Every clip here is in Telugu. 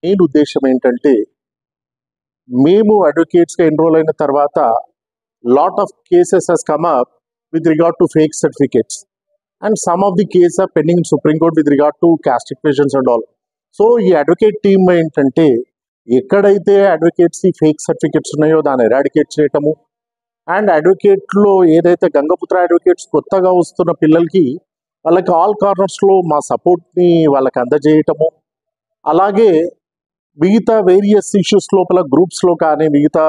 మెయిన్ ఉద్దేశం ఏంటంటే, మేము అడ్వకేట్స్గా ఎన్రోల్ అయిన తర్వాత lot of cases has come up with regard to fake certificates and some of the case are pending in Supreme Court with regard to caste equations and all. So ఈ అడ్వకేట్ టీమ్ ఏంటంటే, ఎక్కడైతే అడ్వకేట్స్ ఫేక్ సర్టిఫికేట్స్ ఉన్నాయో దాన్ని ఎరాడికేట్ చేయటము, అండ్ అడ్వకేట్లో ఏదైతే గంగపుత్ర అడ్వకేట్స్ కొత్తగా వస్తున్న పిల్లలకి వాళ్ళకి ఆల్ కార్నర్స్లో మా సపోర్ట్ని వాళ్ళకి అందజేయటము, అలాగే మిగతా వేరియస్ ఇష్యూస్ లోపల గ్రూప్స్లో కానీ మిగతా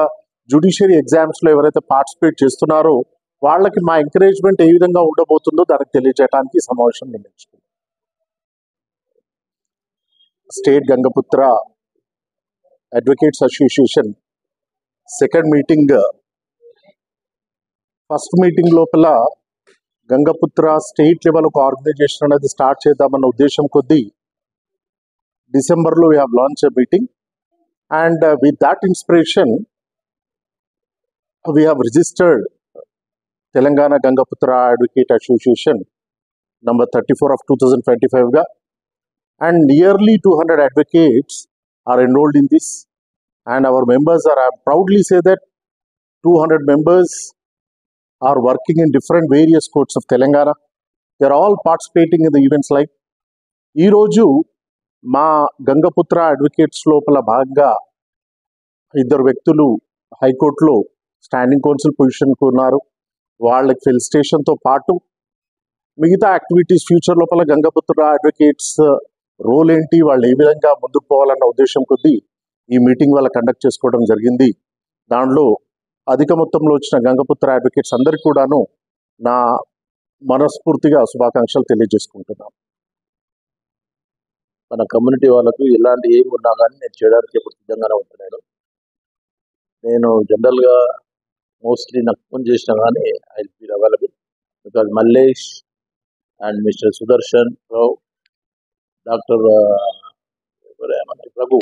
జ్యుడిషియరీ ఎగ్జామ్స్లో ఎవరైతే పార్టిసిపేట్ చేస్తున్నారో వాళ్ళకి మా ఎంకరేజ్మెంట్ ఏ విధంగా ఉండబోతుందో దానికి తెలియజేయడానికి ఈ సమావేశం నిర్ణయించుకుంది. State Gangaputra advocates association second meeting, first meeting లోపల గంగపుత్ర స్టేట్ లెవెల్ ఒక ఆర్గనైజేషన్ అనేది స్టార్ట్ చేద్దామన్న ఉద్దేశం కొద్దీ డిసెంబర్లో we have launch a meeting, and with that inspiration we have registered Telangana Gangaputra advocate association number 34 of 2025గా, and nearly 200 advocates are enrolled in this, and our members are, I proudly say that 200 members are working in different various courts of Telangana. They are all participating in the events like ఈ రోజు మా గంగపుత్ర అడ్వకేట్స్ లోపల భాగంగా ఇద్దరు వ్యక్తులు హైకోర్టులో స్టాండింగ్ కౌన్సిల్ పొజిషన్కు ఉన్నారు. వాళ్ళకి ఫెలిసిటేషన్తో పాటు మిగతా యాక్టివిటీస్ ఫ్యూచర్ లోపల గంగపుత్ర అడ్వకేట్స్ రోల్ ఏంటి, వాళ్ళు ఏ విధంగా ముందుకు పోవాలన్న ఉద్దేశం కొద్దీ ఈ మీటింగ్ వాళ్ళ కండక్ట్ చేసుకోవడం జరిగింది. దానిలో అధిక మొత్తంలో వచ్చిన గంగపుత్ర అడ్వకేట్స్ అందరికీ కూడాను నా మనస్ఫూర్తిగా శుభాకాంక్షలు తెలియజేసుకుంటున్నాను. మన కమ్యూనిటీ వాళ్ళకు ఎలాంటి ఏమి ఉన్నా కానీ నేను చేయడానికి ఎప్పుడు సిద్ధంగానే ఉంటున్నాను. నేను జనరల్గా మోస్ట్లీ నాకు ఫోన్ చేసినా కానీ I will be available, because Mallesh and mister Sudarshan Rao, doctor Raghu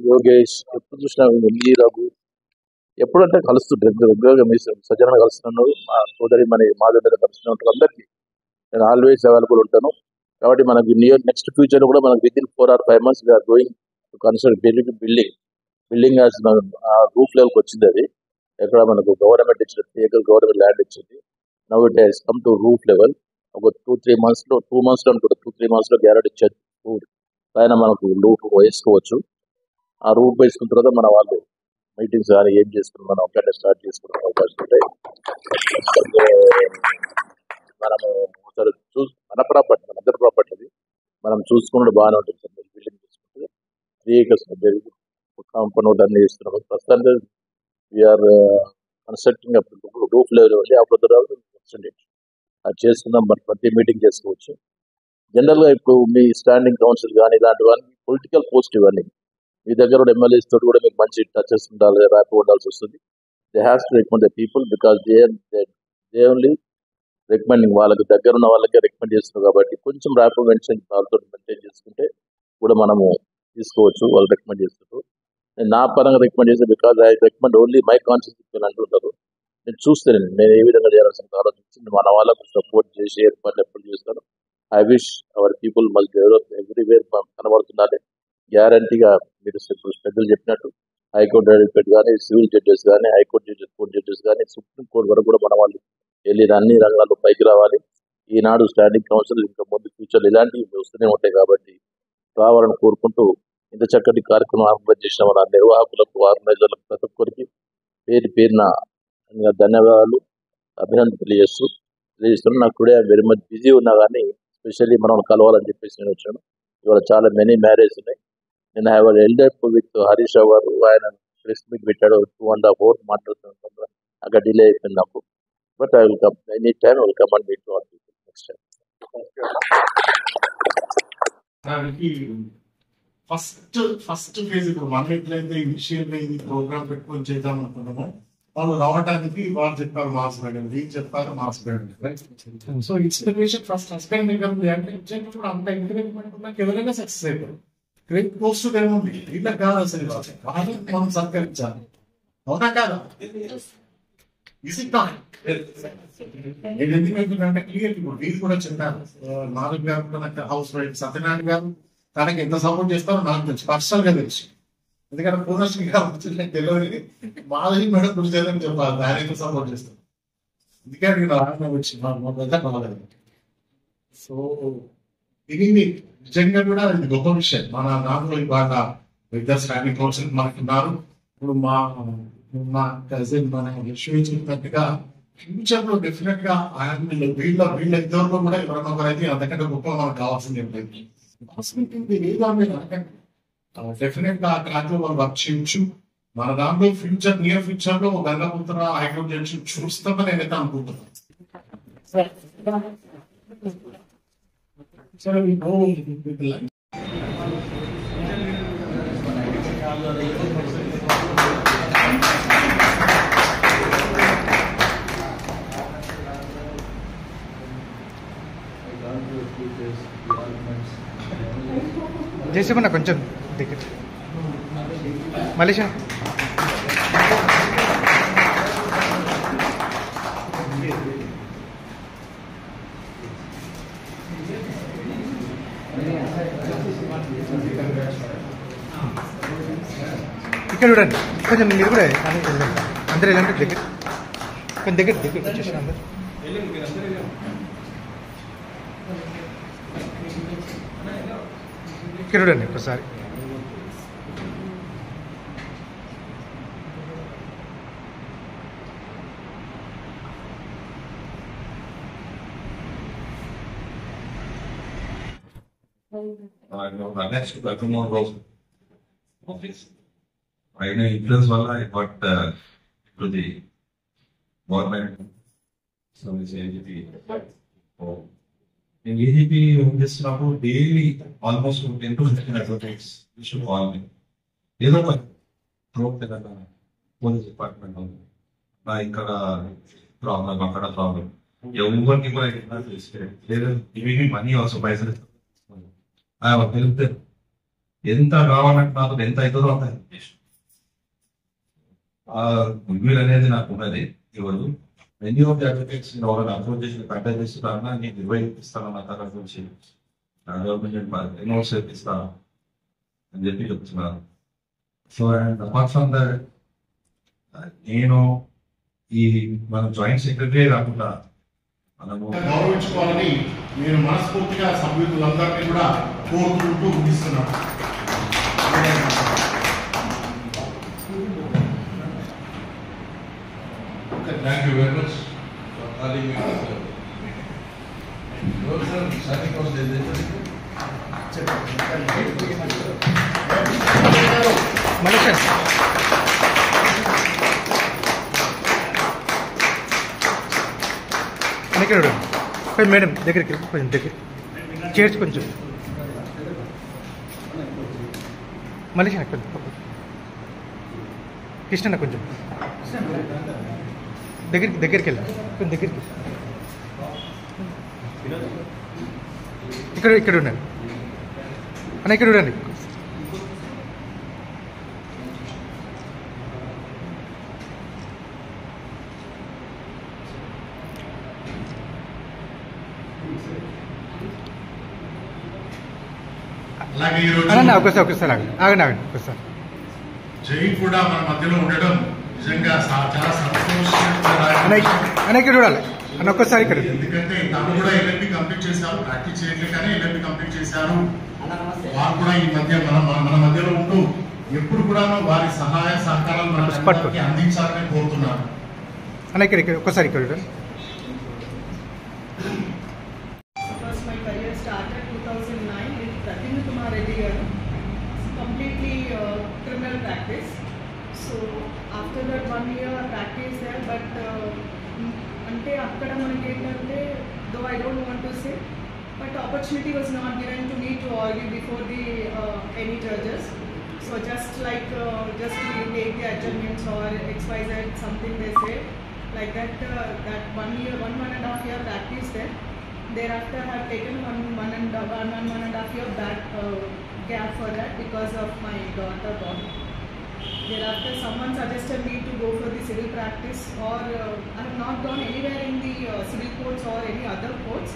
Yogesh, ఎప్పుడు చూసినా రఘు ఎప్పుడంటే కలుస్తుంటారు, రెగ్యులర్గా మీ సజ్జన కలుస్తున్నారు, మా సోదరి మన మాధవ్ కలుస్తూనే ఉంటారు. అందరికీ నేను ఆల్వేస్ అవైలబుల్ ఉంటాను. కాబట్టి మనకి నెక్స్ట్ ఫ్యూచర్ కూడా మనకి within 4 or 5 months we are going to construct building roof లెవెల్కి వచ్చింది. అది ఎక్కడ మనకు గవర్నమెంట్ ఇచ్చిన 3 acres గవర్నమెంట్ ల్యాండ్ ఇచ్చింది. Now it has come to roof level. ఒక 2-3 monthsలో 2 monthsలో అనుకుంటా 2-3 monthsలో గ్యారెంటీ ఇచ్చారు. పైన మనకు రూఫ్ వేసుకోవచ్చు. ఆ రూఫ్ వేసుకున్న తర్వాత మన వాళ్ళు మీటింగ్స్ కానీ ఏం చేసుకుని మనం ఒకటే స్టార్ట్ చేసుకునే అవకాశం ఉంటాయి. మనము ఒకసారి మన ప్రాపర్టీ, మన అందరి ప్రాపర్టీ అది మనం చూసుకున్నది బాగానే ఉంటుంది సార్. బిల్డింగ్ చూసుకుంటే 3 acres కాంపౌండ్ అన్ని ఇస్తున్నాము. ప్రస్తుతానికి వీఆర్ కన్స్ట్రక్టింగ్ రూఫ్ లెవెల్ అప్పుడు అది చేసుకుందాం. మనం ప్రతి మీటింగ్ చేసుకోవచ్చు. జనరల్గా ఇప్పుడు మీ స్టాండింగ్ కౌన్సిల్ కానీ ఇలాంటివన్నీ పొలిటికల్ పోస్ట్, ఇవన్నీ మీ దగ్గర కూడా ఎమ్మెల్యేస్ తోటి కూడా మీకు మంచి టచెస్ ఉండాలి, ర్యాప్ ఉండాల్సి వస్తుంది. They has to recommend the people because they only recommending, వాళ్ళకి దగ్గర ఉన్న వాళ్ళకే రికమెండ్ చేస్తున్నారు. కాబట్టి కొంచెం ర్యాప్ వాళ్ళతో మెయింటైన్ చేసుకుంటే కూడా మనము తీసుకోవచ్చు. వాళ్ళు రికమెండ్ చేస్తారు. నేను నా పరంగా రికమెండ్ చేస్తే because I recommend only my constitution అంటుంటారు. నేను చూస్తాను నేను ఏ విధంగా చేయాల్సిన ఆలోచించి మన వాళ్ళకు సపోర్ట్ చేసి ఏర్పాట్లు ఎప్పుడు చేస్తాను. I wish our people must develop everywhere కనబడుతున్నారు. గ్యారంటీగా మీరు ఇప్పుడు పెద్దలు చెప్పినట్టు హైకోర్టు అడ్వకేట్ కానీ, సివిల్ జడ్జెస్ కానీ, హైకోర్టు కోర్టు జడ్జెస్ కానీ, సుప్రీంకోర్టు వరకు కూడా మన వాళ్ళు వెళ్ళి అన్ని రంగాల్లో పైకి రావాలి. ఈనాడు స్టాండింగ్ కౌన్సిల్ ఇంకా ముందు ఫ్యూచర్లో ఇలాంటివి వస్తూనే ఉంటాయి. కాబట్టి రావాలని కోరుకుంటూ ఇంత చక్కటి కార్యక్రమం ఆర్గనైజ్ చేసిన మన నిర్వాహకులకు, ఆర్గనైజర్లకు ప్రతి ఒక్కరికి పేరున ధన్యవాదాలు, అభినందన తెలియజేస్తున్నాను. నాకు కూడా వెరీ మచ్ బిజీ ఉన్నా కానీ స్పెషల్లీ మనం కలవాలని చెప్పేసి నేను వచ్చాను. ఇవాళ చాలా మెనీ మ్యారేజ్ ఉన్నాయి. నేను హ్యావ్ ఎల్డప్ విత్ హరీష్ రావు గారు, ఆయన ప్రెస్ మీట్ పెట్టాడు 2.5 hours మాట్లాడుతున్నాను. అక్కడ డిలే అయిపోయింది నాకు. But I will come any time, will come and meet to all people next time. First phase ఇప్పుడు మనం ఎట్లయితే ఇనిషియల్ గా ఇది ప్రోగ్రామ్ పెట్టుకొని చేద్దాం అనుకున్నామో, వాళ్ళు రావడానికి వాళ్ళు చెప్పారు మాస్ మేడం, వీళ్ళు చెప్పారు mass madam. So inspiration first husband దగ్గర ఉంది అంటే కూడా అంత ఎంకరేజ్మెంట్ ఉన్నాక ఎవరైనా సక్సెస్ అయిపోయారు. గ్రేట్ పోస్ట్ ఏముంది, ఇలా కాదు అసలు వాళ్ళని మనం సహకరించాలి. అవునా కాదా? నేను ఎందుకు అంటే క్లియర్ ఇప్పుడు వీళ్ళు కూడా చెప్పారు. నాలుగు గారు హౌస్ వైఫ్, సత్యనారాయణ గారు తనకి ఎంత సపోర్ట్ చేస్తారో నాకు తెలుసు, పర్సనల్ గా తెలుసు. ఎందుకంటే పూర్ణశ్రీ గారు నాకు తెలియదు, మాధవి మేడం కృషి చేయాలని చెప్పాలి, ఆయన ఎంత సపోర్ట్ చేస్తారు. ఎందుకంటే నేను రావడం వచ్చి మా పెద్ద కాలేదు. సో ఇది నిజంగా కూడా ఇది గొప్ప విషయం. మన దాంట్లో ఇవాళ ఇద్దరు స్టాండింగ్ కౌన్సిల్ మనకున్నారు. ఇప్పుడు మా కజిన్ మన యశ్వి చెప్పినట్టుగా ఫ్యూచర్ లో డెఫినెట్ గా ఆయన వీళ్ళ ఇద్దరులో కూడా ఎవరైనా ఒకరైతే అంతకంటే గొప్ప మనకు కావాల్సింది ఏంటంటే డెఫినెట్ గా ఆ ట్రాక్ లో వాళ్ళు వర్క్ చేయొచ్చు. మన దాంట్లో నియర్ ఫ్యూచర్ లో గంగపుత్ర హైకోర్టు జడ్జి చూస్తామని నేనైతే అనుకుంటున్నాను. చేసేమన్నా కొంచెం దగ్గర మలేషియా ఇక్కడ చూడండి కొంచెం మీరు కూడా అందరూ ఎలాంటి దగ్గర కొంచెం దగ్గర వచ్చేసి అందరు ఇక్కడ చూడండి ఒకసారి. Next, tomorrow office. Right now, influence wala I got to the government service AGP. In AGP, this now daily almost 10 to 15 advocates. You should call me. ఏదో ఒక గ్రూప్ కదా పోలీస్ డిపార్ట్మెంట్ ఉంది నా ఇక్కడ ప్రాబ్లం అక్కడ ప్రాబ్లం ఎవరికి కూడా లేదు ఇవి మనీ ఆల్సో పైసలు హెల్ప్ ఎంత కావాలంటే నాకు ఎంత అవుతుందో అంత హెల్ప్ చేసి గుడ్విల్ అనేది నాకు ఉన్నది. ఈరోజు మెనీ ఆఫ్ ది అడ్వకేట్స్ ఎవరైనా అప్రోచ్ చేసి కంటెక్ట్ చేస్తున్నారన్నా నేను నిర్వహిస్తాను నా తరఫు నుంచి గవర్నమెంట్ ఎన్నోస్ ఇస్తాను అని చెప్పి చెప్తున్నారు. So and apart from that నేను ఈ మన జాయింట్ సెక్రటరీ కాకుండా మనము గౌరవించుకోవాలని నేను మనస్ఫూర్తిగా సభ్యులందరినీ కూడా కోరుకుంటూ ముగిస్తున్నాను. Thank you very much Malaysia ఇక్కడ కొంచెం మేడం దగ్గరికి కొంచెం దగ్గర చేర్చి కొంచెం మలేషియా కొంచెం కృష్ణ కొంచెం దగ్గరికి వెళ్ళి కొంచెం దగ్గరికి ఇక్కడ ఉండండి అన్న ఇక్కడ ఉండండి. అలాగే ఈరోజు ఒకసారి ఆగండి ఒకసారి జై కూడా మన మధ్యలో ఉండడం నిజంగా చాలా అన్న ఇక్కడ చూడాలి అన్న ఒక్కసారి ఇక్కడ. ఎందుకంటే తను కూడా ఎల్ఎల్బి కంప్లీట్ చేశారు, ప్రాక్టీస్ చేయట్లేదు కానీ ఎల్ఎల్బి కంప్లీట్ చేశారు. వారు కూడా ఈ మధ్య మన మధ్యలో ఉంటూ ఎప్పుడు కూడా వారి సహాయ సహకారాలు మనకి అందించాలని కోరుతున్నారు. అన్న ఇక్కడ ఒక్కసారి ఇక్కడ చూడండి. My career started 2009 with Pradyumna Kumar Reddy garu, completely criminal practice. So after that 1 year practice there, but ante akkada manaki entante, though I don't want to say, but opportunity was not given to me to argue before the any judges. So just like just to take the adjournments or XYZ something they say like that, that 1 year, 1.5 year practice there. Thereafter, I have taken one and a half year back gap for that because of my daughter born. Thereafter, someone suggested me to go for the civil practice, or I have not gone anywhere in the civil courts or any other courts.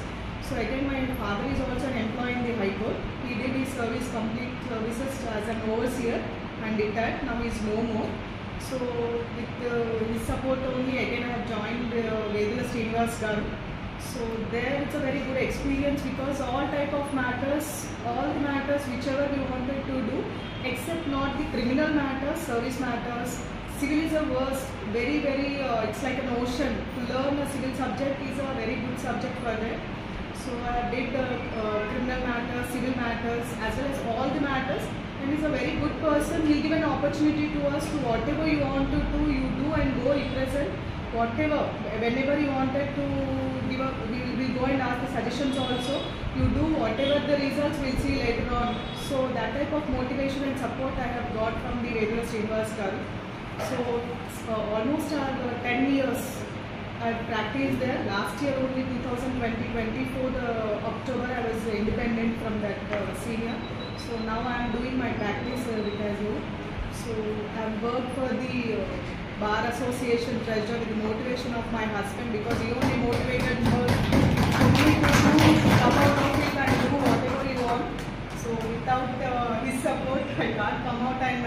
So again, my father is also an employee in the High Court. He did his complete services as an overseer and retired. Now he is no more. So with his support only, again I have joined Vedula Srinivas garu. So there it's a very good experience because all type of matters, all the matters whichever we wanted to do, except not the criminal matters, service matters. Civil is a worst, very it's like an ocean. To learn a civil subject is a very good subject for them. So I did criminal matters, civil matters, as well as all the matters. And he's a very good person. He'll give an opportunity to us to whatever you want to do, you do and go represent. Whatever, whenever you wanted to give up, we will go and ask the suggestions also. You do whatever the results, we'll see later on. So that type of motivation and support I have got from the Vedula Srinivas garu. So almost 10 years I practiced there. Last year only 2024 the October I was independent from that senior. So now I am doing my practice with ASIO. So I have worked for the Bar Association treasurer with the motivation of my husband because he only motivated me to come out of it and do whatever you want. So without his support I can't come out and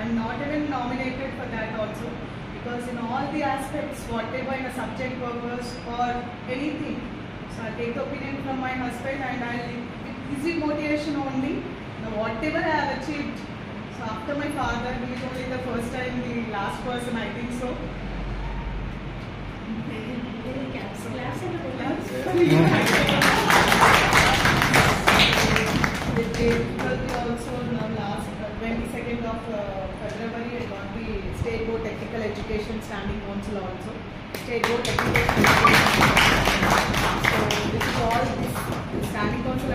I'm not even nominated for that also. Because in all the aspects, whatever in a subject purpose or anything, so I take the opinion from my husband and with his motivation only, whatever I have achieved. So after my father, he is only the first time, the last person, I think so. Also now last 22nd of February I got the State Board Technical Education Standing Council also. State Board Technical Education. So this is all this Standing Council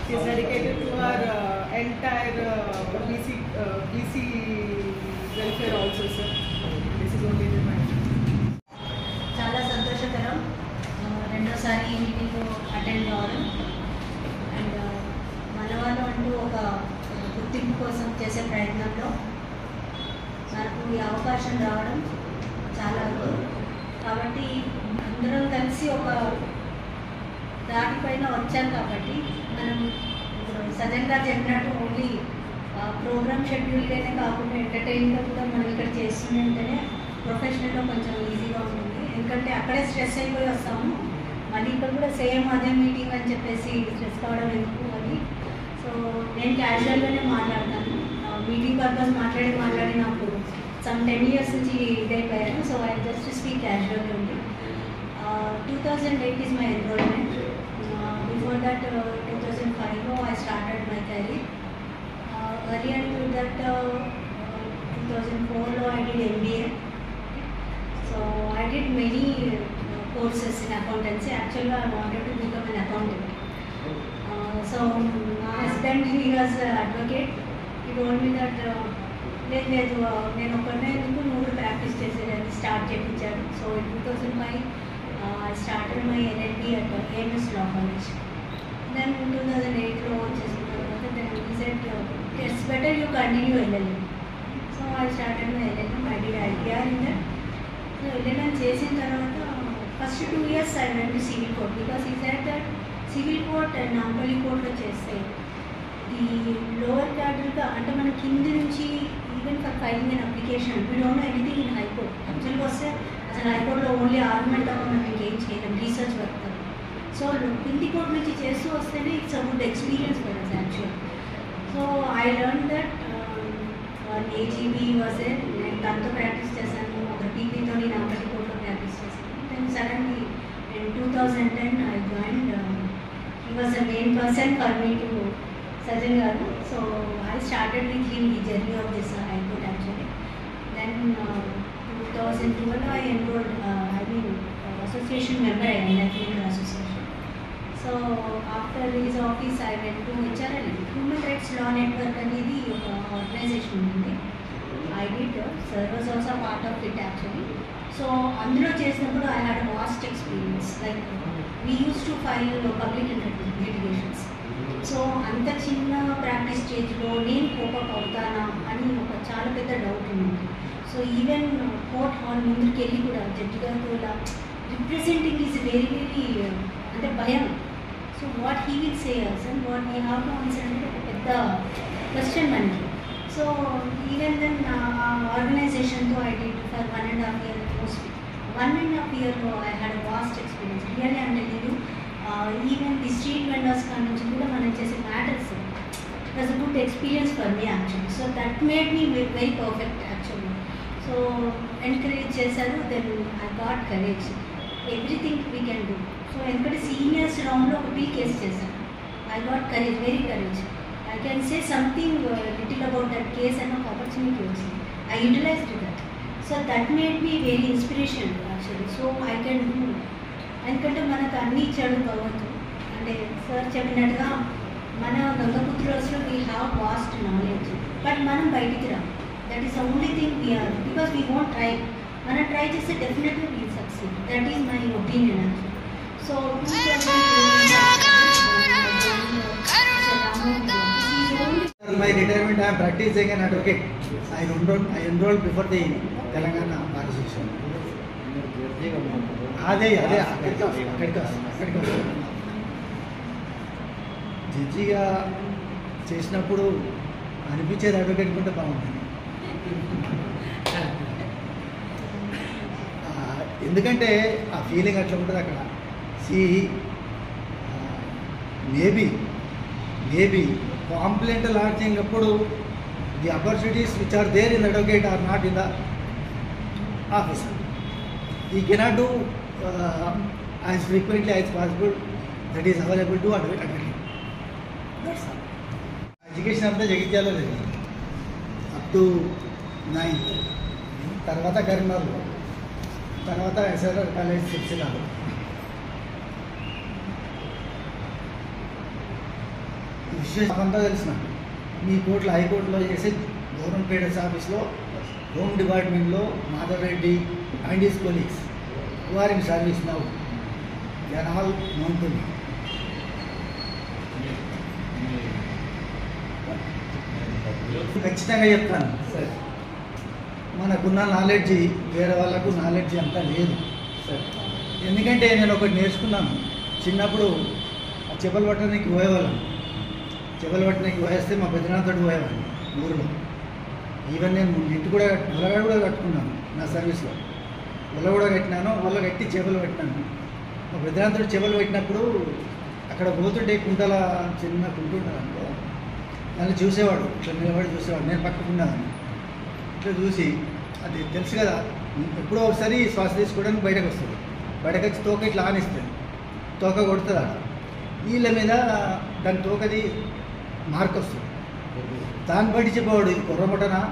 is dedicated to our entire BC welfare also, sir. This is only the matter. చాలా సంతోషకరం రెండోసారి ఈ మీటింగ్ అటెండ్ కావడం అండ్ మనవాళ్ళు అంటూ ఒక గుర్తింపు కోసం చేసే ప్రయత్నంలో నాకు ఈ అవకాశం రావడం చాలా కాబట్టి అందరం కలిసి ఒక దాటిపైన వచ్చాం కాబట్టి మనం సడన్ గా చెప్పినట్టు ఓన్లీ ప్రోగ్రామ్ షెడ్యూల్గానే కాకుండా ఎంటర్టైన్గా కూడా మనం ఇక్కడ చేస్తుందంటేనే ప్రొఫెషనల్గా కొంచెం ఈజీగా ఉంటుంది. ఎందుకంటే అక్కడే స్ట్రెస్ అయిపోయి వస్తాము, మళ్ళీ ఇక్కడ కూడా సేమ్ అదే మీటింగ్ అని చెప్పేసి స్ట్రెస్ కావడం ఎందుకు అని. సో నేను క్యాజువల్గానే మాట్లాడతాను. మీటింగ్ పర్పస్ మాట్లాడి నాకు సమ్ 10 years నుంచి ఇదైపోయాను. సో ఐ జస్ట్ స్పీక్ క్యాజువల్గా ఉంది. 2008 is my enrollment. Before that 2005 I started my career. Earlier to that 2004 I did MBA. So I did many courses in accountancy. Actually I wanted to become an accountant. So my husband, he was an advocate. He told me that నేను ఒకనే ఎందుకు నువ్వు ప్రాక్టీస్ చేసేదాన్ని స్టార్ట్ చేయించాడు. So in 2005 I started my LLB at AMS Law College. Then 2008 వచ్చేసిన తర్వాత then he said it's better you continue LLM. So I started my LLM. I did ITR in that. So LLM చేసిన తర్వాత first 2 years I went to civil court because he said that civil court and Nampally కోర్టులో చేస్తే ఈ లోవర్ క్యాడర్గా అంటే మన కింది నుంచి even for filing an application we don't know anything in high court. యాక్చువల్గా వస్తే అసలు హైకోర్టులో ఓన్లీ ఆర్గ్యుమెంట్ అవ్వ మనం ఇంకేం చేయలేం, రీసెర్చ్ వర్క్. సో కింది కోర్టు నుంచి చేస్తూ వస్తేనే it's a good experience for us actual. So I learn that AGB was a నేను దాంతో ప్రాక్టీస్ చేశాను. ఒక టీపీతో నేను నాంపల్లి కోర్టులో ప్రాక్టీస్ చేశాను. Then suddenly in 2010 I joined. He was the main person for me to Sajan Garu. So I started with him the journey of this High Court actually. Then 2012 I enrolled, association member in the Clinical Association. So after his office I went to HRL, Human Rights Law Network అనేది ఒక ఆర్గనైజేషన్ ఉంది. I did, sir was also part of it actually. So అందులో చేసినప్పుడు I had a vast experience. Like we used to file public litigations. So అంత చిన్న ప్రాక్టీస్ స్టేజ్లో నేను కోపప్ అవుతానా అని ఒక చాలా పెద్ద డౌట్ ఉంది. సో ఈవెన్ కోర్ట్ హాల్ ముందుకు వెళ్ళి కూడా జడ్జి గారితో ఇలా representing is very అంటే భయం. So what he will say us and what we have to answer అంటే ఒక పెద్ద క్వశ్చన్ మనకి. సో ఈవెన్ దెన్ ఆర్గనైజేషన్తో I did for 1.5 year mostly. 1.5 yearలో I had vast experience. Really అంటే నేను ఈవెన్ ది స్ట్రీట్ వెండర్స్ కాడ నుంచి కూడా మనం చేసే matters it was a good experience for me actually. So that made me very perfect actually. So encourage చేశారు. Then I got courage, everything we can do. So ఎందుకంటే సీనియర్స్ రౌండ్లో ఒక బిల్ కేస్ చేశాను. I got courage, very courage. I can say something little about that case అని ఒక ఆపర్చునిటీ వచ్చింది. I utilized that. So that made me very inspiration actually. So I can do. ఎందుకంటే మనకు అన్నీ ఇచ్చాడు భగవంతుడు. అంటే సార్ చెప్పినట్టుగా మన గంగపుత్రులో we have vast knowledge, but మనం బయటికి రాం. That is the only thing we are, because we won't try. మనం ట్రై చేస్తే definitely we'll succeed. That is my opinion actually. So my retirement I am practicing an advocate. I enrolled before the Telangana Bar Association. అదే అక్కడికి జడ్జిగా చేసినప్పుడు అనిపించేది అడ్వకేట్కుంటే బాగుంటుంది. ఎందుకంటే ఆ ఫీలింగ్ అట్లా ఉంటుంది అక్కడ. మేబీ కాంప్లైంట్ లాంచింగ్ అప్పుడు the opportunities which are there in advocate are not in the officer. ఈ cannot do as frequently as possible that is available to advocate. That's all. Education అంతా జగిత్యాలలో లేదు అప్ టు 9th. తర్వాత కరీంనగర్లో, తర్వాత ఎస్ఆర్ఆర్ కాలేజ్ సిరిసిల్లలో. ఈ విషయం అంతా తెలిసిన మీ కోర్టులో హైకోర్టులో చేసే గవర్నమెంట్ పేడర్స్ ఆఫీస్లో హోమ్ డిపార్ట్మెంట్లో Madhav Reddy and his colleagues who are in service now, they are all known to me. ఖచ్చితంగా చెప్తాను, మనకున్న నాలెడ్జి వేరే వాళ్ళకు నాలెడ్జి అంతా లేదు. ఎందుకంటే నేను ఒకటి నేర్చుకున్నాను. చిన్నప్పుడు చెప్పులు పట్టడానికి పోయేవాళ్ళం. చెప్పులు పట్టడానికి పోయేస్తే మా పెద్దనాథుడు పోయేవాడిని ఊరిలో. ఈవెన్ నేను ఇంటి కూడా ఉలగడ కూడా కట్టుకున్నాను నా సర్వీస్లో. ఉల్ల కూడా కట్టినాను, ఉల్ల కట్టి చేపలు పెట్టినాను. మా పెద్దనాథుడు చేపలు పెట్టినప్పుడు అక్కడ పోతుంటే కుంటల చిన్న కుంటుంటారు అనుకో, నన్ను చూసేవాడు, ఇట్లా నిలబడి చూసేవాడు. నేను పక్కకున్నాను. ఇట్లా చూసి అది తెలుసు కదా, ఎప్పుడో ఒకసారి శ్వాస తీసుకోవడానికి బయటకు వస్తుంది. బయటకు వచ్చి తోక ఇట్లా ఆనిస్తుంది, తోక కొడుతుంది. వీళ్ళ మీద దాని తోకది మార్క్ వస్తుంది. దాన్ని బట్టి చెప్పేవాడు, ఇది కొర్రమటనా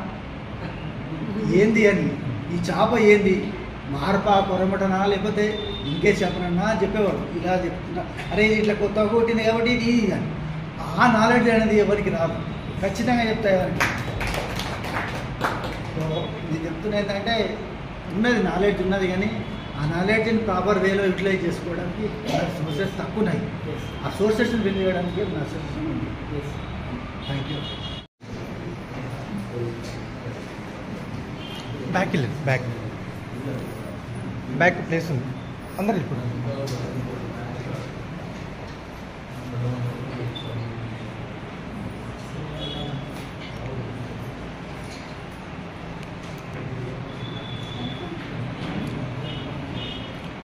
ఏంది అని, ఈ చేప ఏంది, మార్పా కొర్రమటనా లేకపోతే ఇంకే చేపనన్నా చెప్పేవాడు. ఇలా చెప్తున్నా, అరే ఇట్లా కొత్త కొట్టింది కాబట్టి ఇది అని. ఆ నాలెడ్జ్ అనేది ఎవరికి రాదు, ఖచ్చితంగా చెప్తా ఎవరికి. సో నేను చెప్తున్నా ఏంటంటే ఉన్నది, నాలెడ్జ్ ఉన్నది, కానీ ఆ నాలెడ్జ్ని ప్రాపర్ వేలో యూటిలైజ్ చేసుకోవడానికి సోర్సెస్ తక్కువ ఉన్నాయి. ఆ సోర్సెస్ని బిల్డ్ చేయడానికి నా సజెషన్ ఉంది. Thank you. బ్యాక్ వెళ్ళండి, బ్యాక్ ప్లేస్ ఉంది, అందరు వెళ్ళిపోండి.